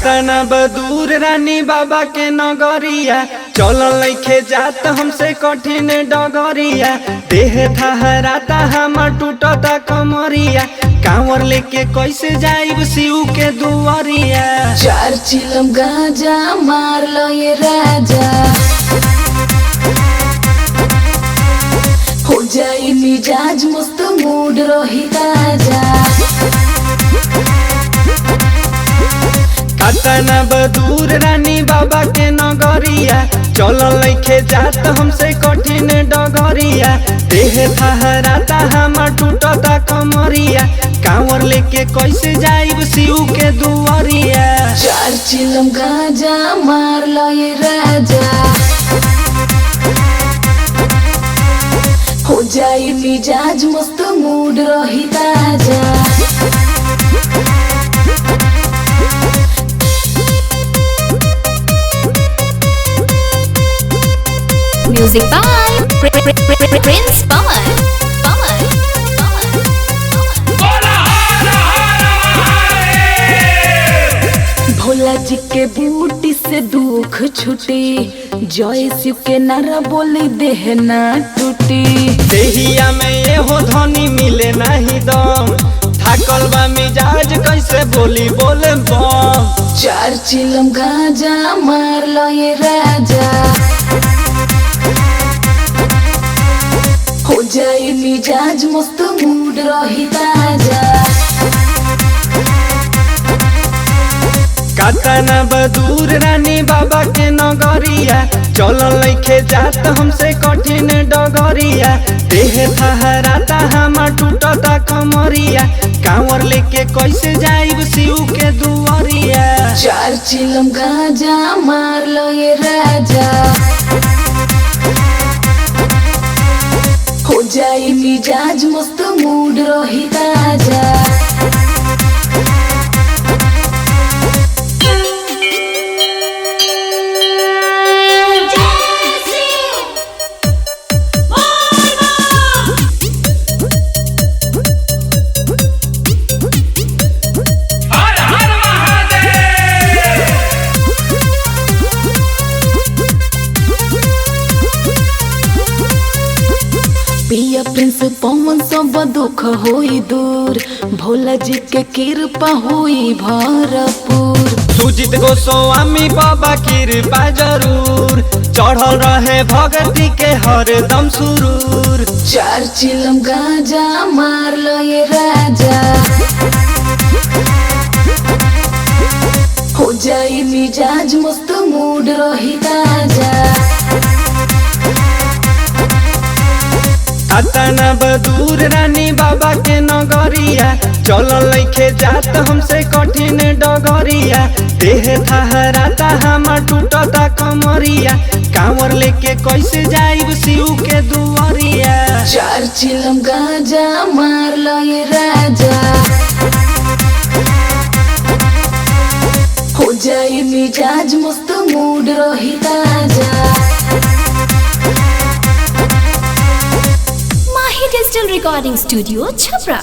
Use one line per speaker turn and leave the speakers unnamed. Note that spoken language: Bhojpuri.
कातना बदूर रानी बाबा के नगरिया, चल लइखे जात हमसे कठिन डगरिया। देह थहराता हमर टूटता कमरिया, कांवर लेके कैसे जाइब शिव के दुआरिया।
चार चिलम गांजा मार लो ये राजा, हो जाई मिजाज मस्त मूड रही ताजा।
कातना बदूर रानी बाबा के नगरिया, चल लइखे जात हमसे कठिन डगरिया। देह थहराता हमर टूटता कमरिया, कांवर लेके कैसे जाइब शिव के दुआरिया।
चार चिलम गांजा मार लो ये राजा, हो जाई मिजाज मस्त मूड रही ताजा।
Music by Prince Pawan.
Bhola ji के बूटी से दुख छुटी, जय शिव के नारा बोली देह ना टूटी।
देहिया में ये हो धनी मिले नहीं दम, थाकल बा मिजाज कैसे बोली बोले बम।
चार चिलम गांजा मार लो ये राजा, हो जाए मिजाज मस्त मूड रही ताजा।
कातना बदूर रानी बाबा के नगरिया, चल लइखे जात हमसे कठिन डगरिया। देह थहराता हमर टूटता कमरिया, कांवर लेके कैसे जाइब शिव के दुआरिया।
चार चिलम गांजा मार लो ये राजा, हो जाए मिजाज मस्त मूड रही ताजा। पिया प्रिंस पवन सब दुख होई दूर, भोला जी के कृपा होई भरपूर।
सुजित गोस्वामी बाबा कृपा जरूर, चढ़ल रहे भगती के हरदम सुरूर।
चार चिलम गांजा मार लो ये राजा, हो जाई मिजाज मस्त मूड रही ताजा।
कातना बदूर रानी बाबा के नगरिया, चल लइखे जात हमसे कठिन डगरिया। देह थहराता हमर टूटता कमरिया, कांवर लेके कैसे जाइब शिव के दुआरिया।
चार चिलम गांजा मार लो ये राजा, हो जाए मिजाज मस्त मूड रही ताजा।
Mahi Digital Recording Studio, Chhapra.